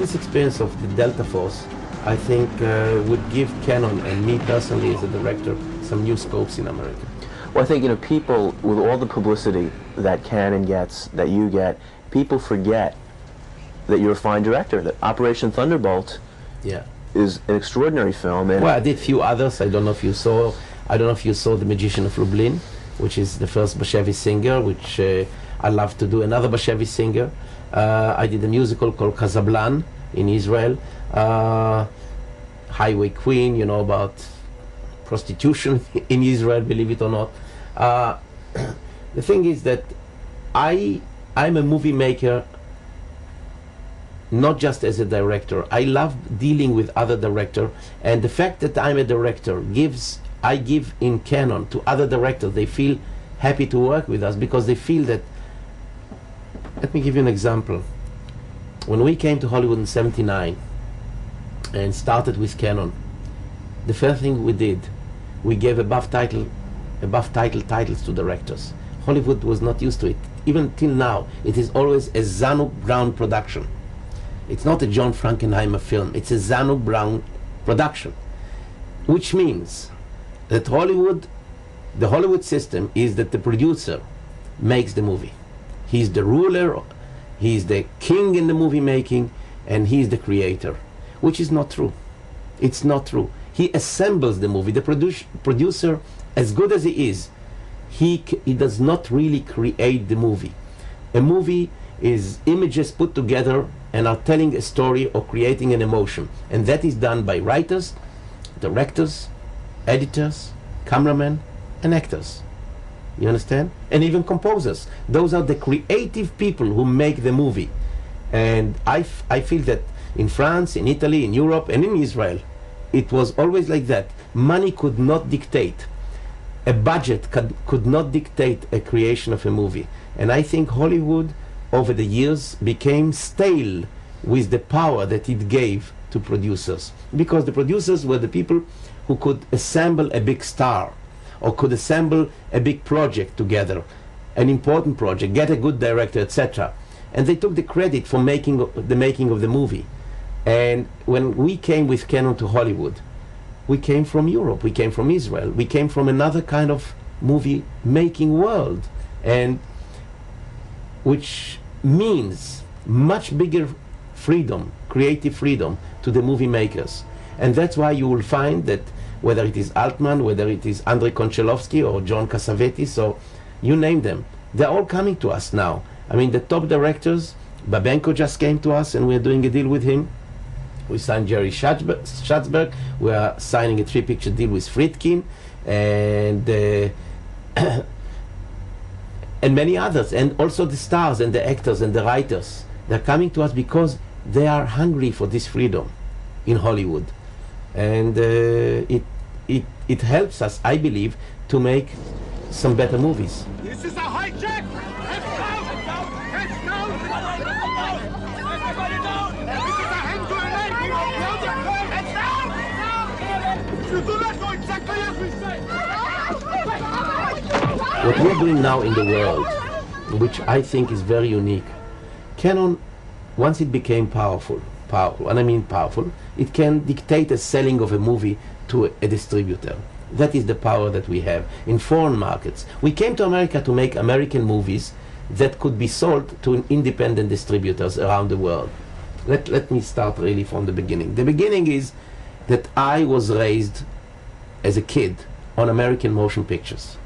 this experience of the Delta Force, I think, would give Canon and me personally as a director some new scopes in America. Well, I think, you know, people, with all the publicity that Canon gets, that you get, people forget that you're a fine director, that Operation Thunderbolt is an extraordinary film. And well, I did a few others. I don't know if you saw The Magician of Lublin, which is the first Bashevis singer, which I love to do. Another Bashevis singer. I did a musical called Casablanca in Israel. Highway Queen, you know, about prostitution in Israel, believe it or not. The thing is that I'm a movie maker not just as a director. I love dealing with other directors, and the fact that I'm a director I give in Canon to other directors. They feel happy to work with us because they feel that. Let me give you an example. When we came to Hollywood in '79 and started with Canon, the first thing we did, we gave above title titles to directors. Hollywood was not used to it. Even till now, it is always a Zanuck Brown production. It's not a John Frankenheimer film. It's a Zanuck Brown production, which means that the Hollywood system is that the producer makes the movie. He's the ruler, he's the king in the movie making, and he's the creator, which is not true. It's not true. He assembles the movie. The producer, as good as he is, he does not really create the movie. A movie is images put together and are telling a story or creating an emotion, and that is done by writers, directors, editors, cameramen, and actors. You understand? And even composers. Those are the creative people who make the movie. And I feel that in France, in Italy, in Europe, and in Israel, it was always like that. Money could not dictate. A budget could not dictate a creation of a movie. And I think Hollywood, over the years, became stale with the power that it gave to producers. Because the producers were the people who could assemble a big star, or could assemble a big project together, an important project, get a good director, etc. And they took the credit for the making of the movie. And when we came with Canon to Hollywood, we came from Europe, we came from Israel, we came from another kind of movie making world, and which means much bigger freedom, creative freedom to the movie makers. And that's why you will find that whether it is Altman, whether it is Andrei Konchalovsky or John Cassavetes, or you name them, they're all coming to us now. I mean, the top directors, Babenko just came to us and we're doing a deal with him. We signed Jerry Schatzberg. We are signing a 3-picture deal with Friedkin, and and many others, and also the stars and the actors and the writers. They're coming to us because they are hungry for this freedom in Hollywood, and it helps us, I believe, to make some better movies. This is a hijack! Heads down! Heads down! Everybody down! This is a hand grenade! Heads down! You do not go exactly as we say! What we're doing now in the world, which I think is very unique, Canon, once it became powerful, and I mean powerful, it can dictate a selling of a movie to a distributor. That is the power that we have in foreign markets. We came to America to make American movies that could be sold to independent distributors around the world. Let me start really from the beginning. The beginning is that I was raised as a kid on American motion pictures.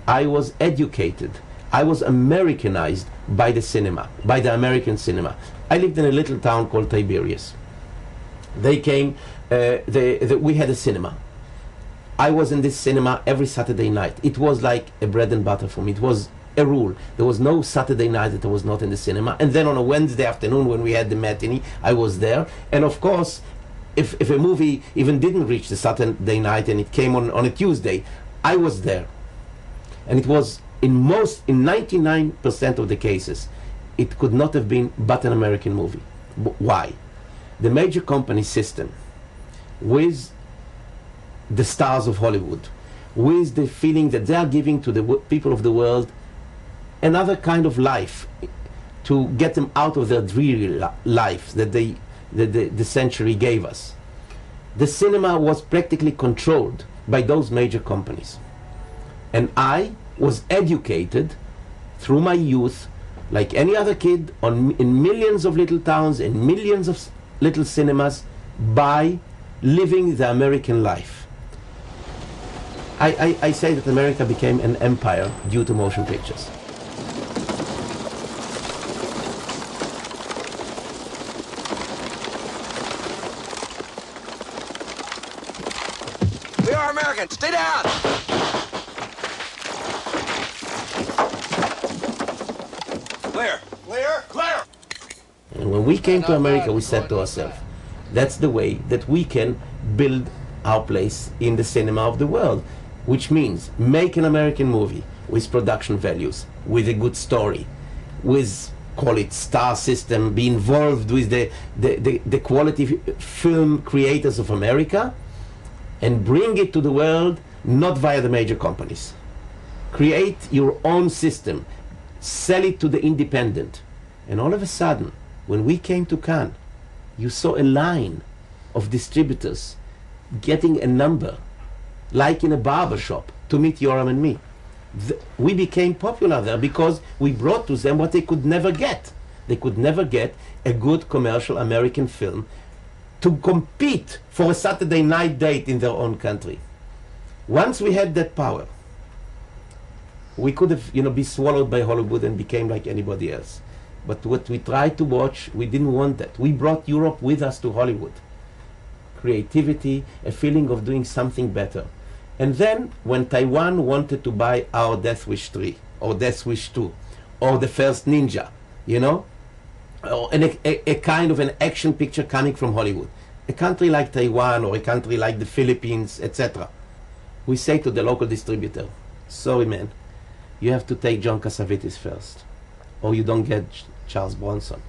I was educated. I was Americanized by the cinema, by the American cinema. I lived in a little town called Tiberias. They came, we had a cinema. I was in this cinema every Saturday night. It was like a bread and butter for me. It was a rule. There was no Saturday night that I was not in the cinema. And then on a Wednesday afternoon when we had the matinee, I was there. And of course, if a movie even didn't reach the Saturday night and it came on a Tuesday, I was there. And it was in 99% of the cases, it could not have been but an American movie. Why? The major company system, with the stars of Hollywood, with the feeling that they are giving to the people of the world another kind of life, to get them out of their dreary lives that they the century gave us. The cinema was practically controlled by those major companies. And I was educated through my youth, like any other kid, in millions of little towns, in millions of little cinemas, by living the American life. I say that America became an empire due to motion pictures. We are Americans. Stay down. Clear. Clear. Clear. And when we came to America, we said to ourselves, that's the way that we can build our place in the cinema of the world, which means make an American movie with production values, with a good story, with, call it star system, be involved with the quality film creators of America, and bring it to the world, not via the major companies. Create your own system, sell it to the independent. And all of a sudden, when we came to Cannes, you saw a line of distributors getting a number, like in a barber shop, to meet Yoram and me. We became popular there because we brought to them what they could never get. They could never get a good commercial American film to compete for a Saturday night date in their own country. Once we had that power, we could have, be swallowed by Hollywood and became like anybody else. But what we tried to watch, we didn't want that. We brought Europe with us to Hollywood. Creativity, a feeling of doing something better. And then, when Taiwan wanted to buy our Death Wish 3, or Death Wish 2, or The First Ninja, or a kind of an action picture coming from Hollywood, a country like Taiwan, or a country like the Philippines, etc., we say to the local distributor, sorry man, you have to take John Cassavetes first, or you don't get Charles Bronson.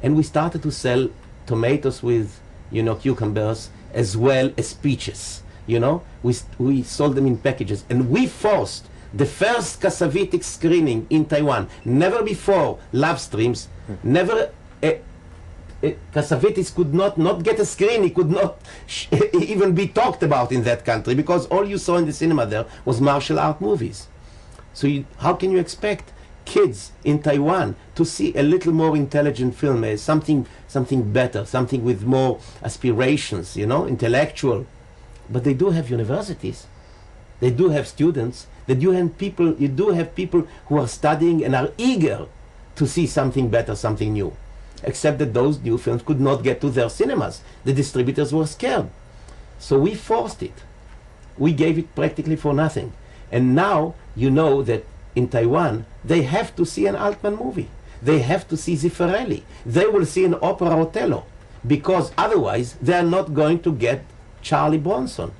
And we started to sell tomatoes with, cucumbers, as well as peaches. We sold them in packages, and we forced the first Cassavetes screening in Taiwan. Never before live streams, never Cassavetes could not get a screen. He could not even be talked about in that country, because all you saw in the cinema there was martial art movies. So how can you expect kids in Taiwan to see a little more intelligent film, something better, something with more aspirations, intellectual? But they do have universities, they do have students, you do have people who are studying and are eager to see something better, something new. Except that those new films could not get to their cinemas. The distributors were scared. So we forced it. We gave it practically for nothing. And now you know that in Taiwan, they have to see an Altman movie. They have to see Zeffirelli. They will see an opera Otello, because otherwise they are not going to get Charlie Bronson.